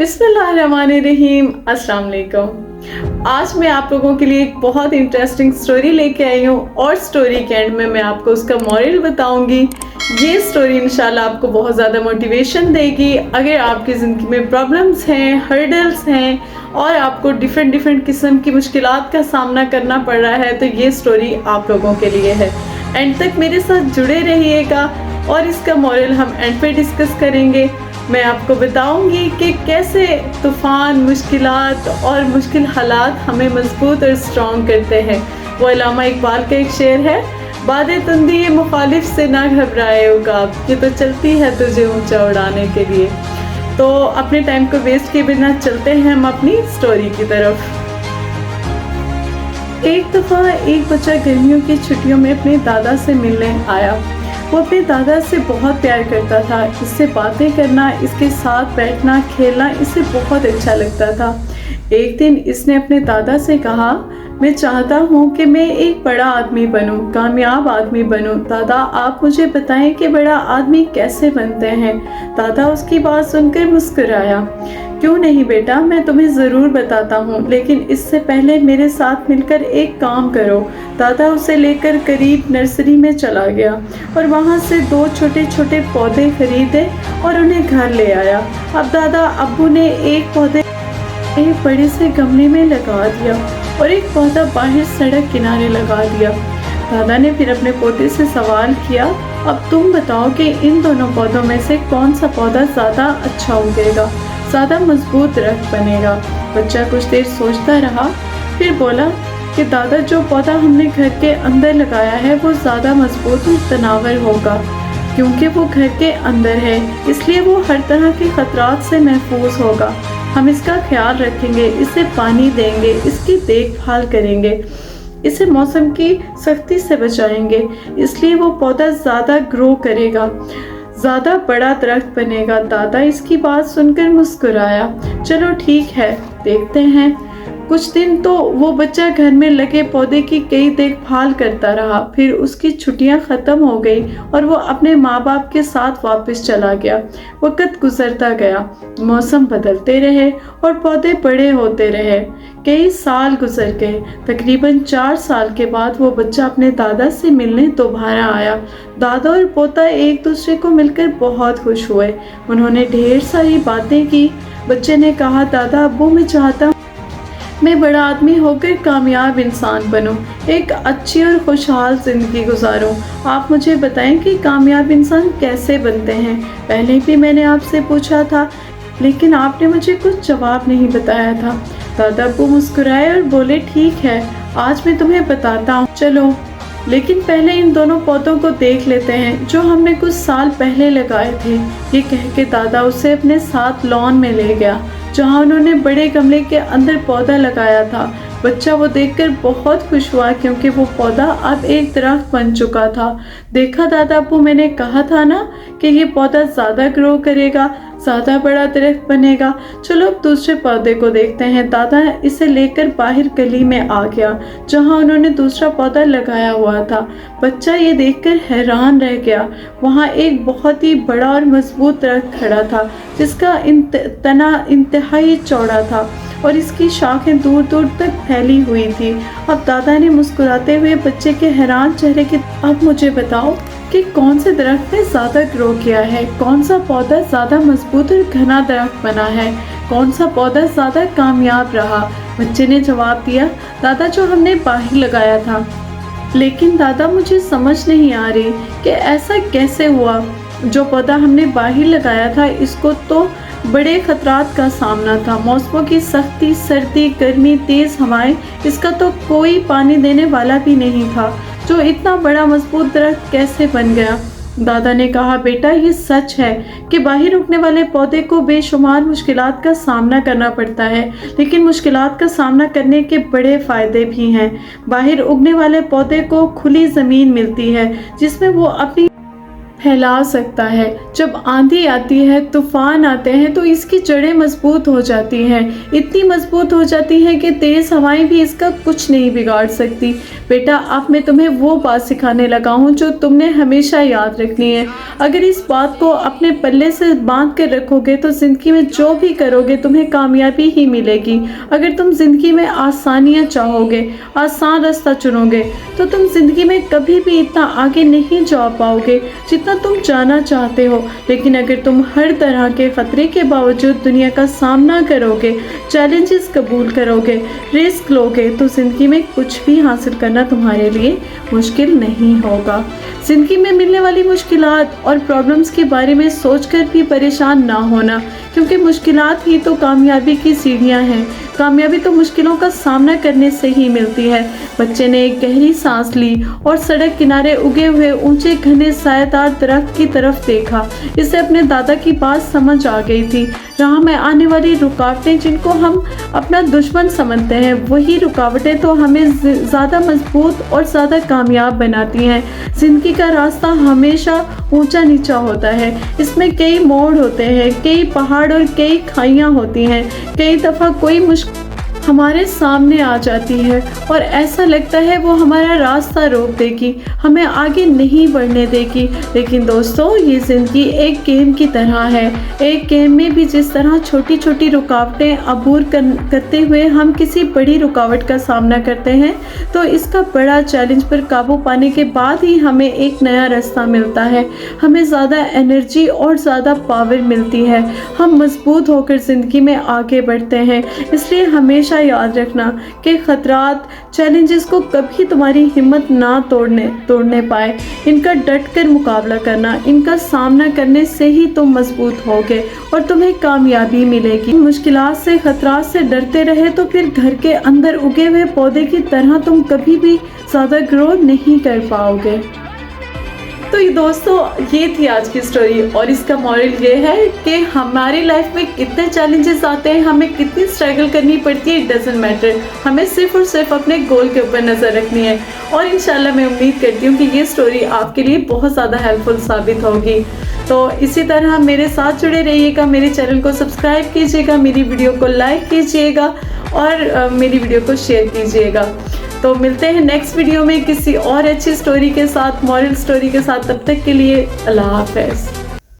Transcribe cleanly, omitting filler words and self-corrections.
बिस्मिल्लाहिर्रहमानिर्रहीम। अस्सलाम वालेकुम। आज मैं आप लोगों के लिए एक बहुत इंटरेस्टिंग स्टोरी लेके आई हूँ और स्टोरी के एंड में मैं आपको उसका मॉरल बताऊंगी। ये स्टोरी इंशाल्लाह आपको बहुत ज़्यादा मोटिवेशन देगी। अगर आपकी ज़िंदगी में प्रॉब्लम्स हैं, हर्डल्स हैं और आपको डिफरेंट किस्म की मुश्किलात का सामना करना पड़ रहा है तो ये स्टोरी आप लोगों के लिए है। एंड तक मेरे साथ जुड़े रहिएगा और इसका मॉरल हम एंड पे डिस्कस करेंगे। मैं आपको बताऊंगी कि कैसे तूफ़ान, मुश्किलात और मुश्किल हालात हमें मजबूत और स्ट्रॉन्ग करते हैं। वो अल्लामा इकबाल का एक शेर है, बादे तुंदी मुखालिफ से ना घबराए उकाब, ये तो चलती है तुझे ऊंचा उड़ाने के लिए। तो अपने टाइम को वेस्ट किए बिना चलते हैं हम अपनी स्टोरी की तरफ। एक दफ़ा एक बच्चा गर्मियों की छुट्टियों में अपने दादा से मिलने आया। वो अपने दादा से बहुत प्यार करता था। इससे बातें करना, इसके साथ बैठना, खेलना इसे बहुत अच्छा लगता था। एक दिन इसने अपने दादा से कहा, मैं चाहता हूँ कि मैं एक बड़ा आदमी बनूँ, कामयाब आदमी बनूँ। दादा आप मुझे बताएं कि बड़ा आदमी कैसे बनते हैं। दादा उसकी बात सुनकर मुस्कुराया। क्यों नहीं बेटा, मैं तुम्हें ज़रूर बताता हूँ, लेकिन इससे पहले मेरे साथ मिलकर एक काम करो। दादा उसे लेकर करीब नर्सरी में चला गया और वहाँ से 2 छोटे छोटे पौधे खरीदे और उन्हें घर ले आया। अब दादा अब्बू ने एक पौधे एक बड़े से गमले में लगा दिया और एक पौधा बाहर सड़क किनारे लगा दिया। दादा ने फिर अपने पोते से सवाल किया, अब तुम बताओ कि इन दोनों पौधों में से कौन सा पौधा ज़्यादा अच्छा उगेगा, ज़्यादा मजबूत दरख्त बनेगा। बच्चा कुछ देर सोचता रहा, फिर बोला कि दादा जो पौधा हमने घर के अंदर लगाया है वो ज़्यादा मजबूत और तनावर होगा, क्योंकि वो घर के अंदर है, इसलिए वो हर तरह के ख़तरात से महफूज होगा। हम इसका ख्याल रखेंगे, इसे पानी देंगे, इसकी देखभाल करेंगे, इसे मौसम की सख्ती से बचाएंगे, इसलिए वो पौधा ज़्यादा ग्रो करेगा, ज़्यादा बड़ा दरख्त बनेगा। दादा इसकी बात सुनकर मुस्कुराया। चलो ठीक है, देखते हैं। कुछ दिन तो वो बच्चा घर में लगे पौधे की कई देखभाल करता रहा। फिर उसकी छुट्टियां ख़त्म हो गई और वो अपने माँ बाप के साथ वापस चला गया। वक्त गुजरता गया, मौसम बदलते रहे और पौधे बड़े होते रहे। कई साल गुजर गए। तकरीबन 4 साल के बाद वो बच्चा अपने दादा से मिलने दोबारा आया। दादा और पोता एक दूसरे को मिलकर बहुत खुश हुए। उन्होंने ढेर सारी बातें की। बच्चे ने कहा, दादा अब्बू मैं चाहता हूँ मैं बड़ा आदमी होकर कामयाब इंसान बनूं, एक अच्छी और खुशहाल ज़िंदगी गुजारूं। आप मुझे बताएं कि कामयाब इंसान कैसे बनते हैं। पहले भी मैंने आपसे पूछा था, लेकिन आपने मुझे कुछ जवाब नहीं बताया था। दादा अब्बू मुस्कुराए और बोले, ठीक है, आज मैं तुम्हें बताता हूँ, चलो। लेकिन पहले इन दोनों पौधों को देख लेते हैं जो हमने कुछ साल पहले लगाए थे। ये कह के दादा उसे अपने साथ लॉन में ले गया, जहाँ उन्होंने बड़े गमले के अंदर पौधा लगाया था। बच्चा वो देखकर बहुत खुश हुआ, क्योंकि वो पौधा अब एक दरख्त बन चुका था। देखा दादा अब्बू, मैंने कहा था ना कि ये पौधा ज़्यादा ग्रो करेगा, ज़्यादा बड़ा दरख्त बनेगा। चलो अब दूसरे पौधे को देखते हैं। दादा इसे लेकर बाहर गली में आ गया, जहाँ उन्होंने दूसरा पौधा लगाया हुआ था। बच्चा ये देखकर हैरान रह गया। वहाँ एक बहुत ही बड़ा और मजबूत दरख्त खड़ा था, जिसका तना इंतहाई चौड़ा था और इसकी शाखें दूर दूर तक फैली हुई थी। अब दादा ने मुस्कुराते हुए बच्चे के हैरान चेहरे के, अब मुझे बताओ कि कौन से दरख्त ने ज़्यादा ग्रो किया है, कौन सा पौधा ज़्यादा मजबूत और घना दरख्त बना है, कौन सा पौधा ज़्यादा कामयाब रहा। बच्चे ने जवाब दिया, दादा जो हमने बाहर लगाया था। लेकिन दादा मुझे समझ नहीं आ रही कि ऐसा कैसे हुआ। जो पौधा हमने बाहर लगाया था इसको तो बड़े खतरात का सामना था, मौसमों की सख्ती, सर्दी, गर्मी, तेज़ हवाएं, इसका तो कोई पानी देने वाला भी नहीं था। जो इतना बड़ा मजबूत दरख्त कैसे बन गया। दादा ने कहा, बेटा ये सच है कि बाहर उगने वाले पौधे को बेशुमार मुश्किलात का सामना करना पड़ता है, लेकिन मुश्किलात का सामना करने के बड़े फ़ायदे भी हैं। बाहर उगने वाले पौधे को खुली ज़मीन मिलती है, जिसमें वो अपनी फैला सकता है। जब आंधी आती है, तूफान आते हैं, तो इसकी जड़ें मजबूत हो जाती हैं, इतनी मजबूत हो जाती हैं कि तेज़ हवाएं भी इसका कुछ नहीं बिगाड़ सकती। बेटा, अब मैं तुम्हें वो बात सिखाने लगा हूँ जो तुमने हमेशा याद रखनी है। अगर इस बात को अपने पल्ले से बांध कर रखोगे तो ज़िंदगी में जो भी करोगे तुम्हें कामयाबी ही मिलेगी। अगर तुम ज़िंदगी में आसानियाँ चाहोगे, आसान रास्ता चुनोगे, तो तुम ज़िंदगी में कभी भी इतना आगे नहीं जा पाओगे जितना तुम जाना चाहते हो। लेकिन अगर तुम हर तरह के ख़तरे के बावजूद दुनिया का सामना करोगे, चैलेंजेस कबूल करोगे, रिस्क लोगे, तो ज़िंदगी में कुछ भी हासिल करना तुम्हारे लिए मुश्किल नहीं होगा। ज़िंदगी में मिलने वाली मुश्किलात और प्रॉब्लम्स के बारे में सोचकर भी परेशान ना होना, क्योंकि मुश्किलात ही तो कामयाबी की सीढ़ियाँ हैं। कामयाबी तो मुश्किलों का सामना करने से ही मिलती है। बच्चे ने एक गहरी सांस ली और सड़क किनारे उगे हुए ऊंचे घने सायादार दरख्त की तरफ देखा। इसे अपने दादा की बात समझ आ गई थी। राह में आने वाली रुकावटें जिनको हम अपना दुश्मन समझते हैं, वही रुकावटें तो हमें ज़्यादा मजबूत और ज़्यादा कामयाब बनाती हैं। ज़िंदगी का रास्ता हमेशा ऊंचा नीचा होता है। इसमें कई मोड़ होते हैं, कई पहाड़ और कई खाइयाँ होती हैं। कई दफ़ा कोई मुश्किल हमारे सामने आ जाती है और ऐसा लगता है वो हमारा रास्ता रोक देगी, हमें आगे नहीं बढ़ने देगी। लेकिन दोस्तों, ये ज़िंदगी एक गेम की तरह है। एक गेम में भी जिस तरह छोटी छोटी रुकावटें अबूर करते हुए हम किसी बड़ी रुकावट का सामना करते हैं, तो इसका बड़ा चैलेंज पर काबू पाने के बाद ही हमें एक नया रास्ता मिलता है। हमें ज़्यादा एनर्जी और ज़्यादा पावर मिलती है। हम मजबूत होकर ज़िंदगी में आगे बढ़ते हैं। इसलिए हमेशा याद रखना कि खतरात, चैलेंजेस को कभी तुम्हारी हिम्मत ना तोड़ने पाए। इनका डट कर मुकाबला करना, इनका सामना करने से ही तुम मजबूत होगे और तुम्हें कामयाबी मिलेगी। मुश्किलात से, खतरात से डरते रहे तो फिर घर के अंदर उगे हुए पौधे की तरह तुम कभी भी ज़्यादा ग्रो नहीं कर पाओगे। तो ये दोस्तों, ये थी आज की स्टोरी और इसका मॉरल ये है कि हमारी लाइफ में कितने चैलेंजेस आते हैं, हमें कितनी स्ट्रगल करनी पड़ती है, इट डजंट मैटर। हमें सिर्फ और सिर्फ अपने गोल के ऊपर नज़र रखनी है। और इंशाल्लाह मैं उम्मीद करती हूँ कि ये स्टोरी आपके लिए बहुत ज़्यादा हेल्पफुल साबित होगी। तो इसी तरह मेरे साथ जुड़े रहिएगा, मेरे चैनल को सब्सक्राइब कीजिएगा, मेरी वीडियो को लाइक कीजिएगा और मेरी वीडियो को शेयर कीजिएगा। तो मिलते हैं नेक्स्ट वीडियो में किसी और अच्छी स्टोरी के साथ, मॉरल स्टोरी के साथ। तब तक के लिए अल्लाह हाफ़िज़।